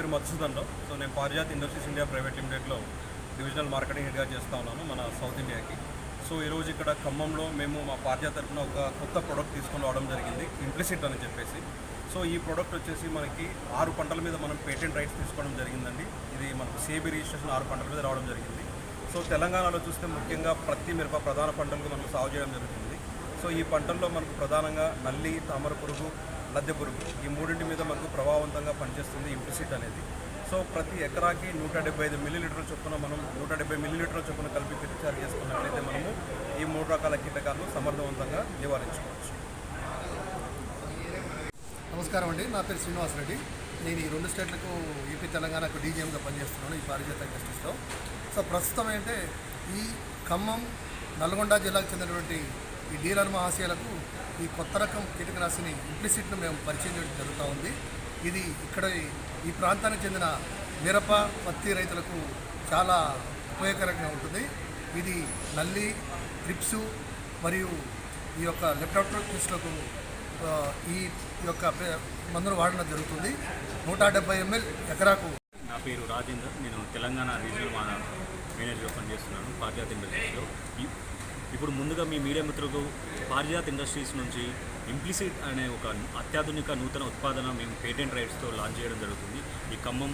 పేరు మధుసూదన్ రావు. సో నేను Parijat industries India private లిమిటెడ్లో డివిజనల్ మార్కెటింగ్ హెడ్గా చేస్తూ ఉన్నాను మన సౌత్ ఇండియాకి. సో ఈరోజు ఇక్కడ ఖమ్మంలో మేము మా పారిజాత్ తరఫున ఒక కొత్త ప్రోడక్ట్ తీసుకొని రావడం జరిగింది, ఇంప్లిసిట్ అని చెప్పేసి. సో ఈ ప్రోడక్ట్ వచ్చేసి మనకి 6 పంటల మీద మనం పేటెంట్ రైట్స్ తీసుకోవడం జరిగిందండి. ఇది మనకు సిఏబీ రిజిస్ట్రేషన్ 6 పంటల మీద రావడం జరిగింది. సో తెలంగాణలో చూస్తే ముఖ్యంగా ప్రతి మిరప ప్రధాన పంటలకు మనం సాగు చేయడం జరుగుతుంది. సో ఈ పంటల్లో మనకు ప్రధానంగా నల్లి, తామర పురుగు, లద్దె పురుగు ఈ మూడింటి మీద మనకు ప్రభావవంతంగా పనిచేస్తుంది ఇంప్లిసిట్ అనేది. సో ప్రతి ఎకరాకి 175 మిల్లీలీటర్ల చొప్పున మనం 170 మిల్లీలీటర్ల చొప్పున కలిపి పిచికారీ చేసుకున్నట్లయితే మనము ఈ 3 రకాల కీటకాలను సమర్థవంతంగా నివారించుకోవచ్చు. నమస్కారం అండి, నా పేరు శ్రీనివాసరెడ్డి. నేను ఈ 2 స్టేట్లకు ఏపీ తెలంగాణకు డీజీఎంగా పనిచేస్తున్నాను ఈ పారిజాత ఇండస్ట్రీస్లో. సో ప్రస్తుతం ఏంటంటే ఈ ఖమ్మం, నల్గొండ జిల్లాకు చెందినటువంటి ఈ డీలర్ మహాశయాలకు ఈ కొత్త రకం కీటకనాశిని ఇంప్లిసిట్ను మేము పరిచయం చేయడం జరుగుతూ ఉంది. ఇది ఇక్కడ ఈ ప్రాంతానికి చెందిన మిరప, పత్తి రైతులకు చాలా ఉపయోగకరంగా ఉంటుంది. ఇది నల్లి, ట్రిప్సు మరియు ఈ యొక్క లెప్టోప్టోస్లకు ఈ యొక్క మందును వాడడం జరుగుతుంది. 170 ml ఎకరాకు. నా పేరు రాజేందర్, నేను తెలంగాణ రీజనల్ మేనేజర్గా పనిచేస్తున్నాను పారిజాత్ ఇండస్ట్రీస్లో. ఇప్పుడు ముందుగా మీ మీడియా మిత్రులకు పారిజాత్ ఇండస్ట్రీస్ నుంచి ఇంప్లిసిట్ అనే ఒక అత్యాధునిక నూతన ఉత్పాదన మేము పేటెంట్ రైట్స్తో లాంచ్ చేయడం జరుగుతుంది ఈ ఖమ్మం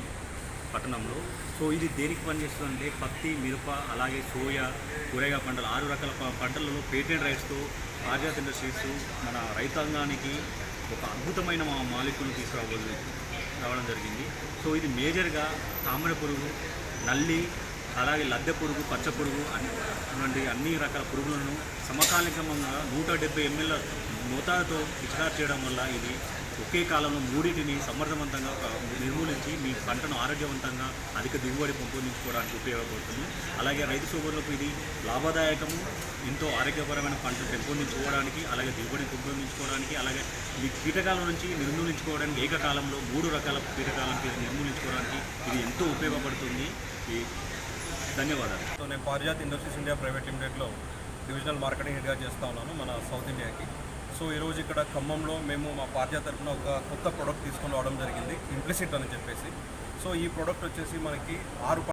పట్టణంలో. సో ఇది దేనికి పనిచేస్తుందంటే పత్తి, మిరప, అలాగే సోయా, కూరగాయ పంటలు 6 రకాల పంటలలో పేటెంట్ రైట్స్తో పారిజాత్ ఇండస్ట్రీస్ మన రైతాంగానికి ఒక అద్భుతమైన మాలిక్యూల్ని రావడం జరిగింది. సో ఇది మేజర్గా తామర పురుగు, నల్లి, అలాగే లద్దె పురుగు, పచ్చ పురుగు అటువంటి అన్ని రకాల పురుగులను సమకాలికంగా 170 ml మోతాదుతో పిచికారీ చేయడం వల్ల ఇది ఒకే కాలంలో 3టిని సమర్థవంతంగా నిర్మూలించి మీ పంటను ఆరోగ్యవంతంగా అధిక దిగుబడి పెంపొందించుకోవడానికి ఉపయోగపడుతుంది. అలాగే రైతు సోదరులకు ఇది లాభదాయకము, ఎంతో ఆరోగ్యపరమైన పంటను పెంపొందించుకోవడానికి, అలాగే దిగుబడిని పెంపొందించుకోవడానికి, అలాగే మీ కీటకాల నుంచి నిర్మూలించుకోవడానికి ఏకకాలంలో 3 రకాల కీటకాలను నిర్మూలించుకోవడానికి ఇది ఎంతో ఉపయోగపడుతుంది. ధన్యవాదాలు. సో నేను పారిజాత్ ఇండస్ట్రీస్ ఇండియా ప్రైవేట్ లిమిటెడ్లో డివిజనల్ మార్కెటింగ్ హెడ్గా చేస్తూ ఉన్నాను మన సౌత్ ఇండియాకి. సో ఈరోజు ఇక్కడ ఖమ్మంలో మేము మా పారిజాత్ తరఫున ఒక కొత్త ప్రోడక్ట్ తీసుకొని రావడం జరిగింది, ఇంప్లిసిట్ అని చెప్పేసి. సో ఈ ప్రోడక్ట్ వచ్చేసి మనకి 6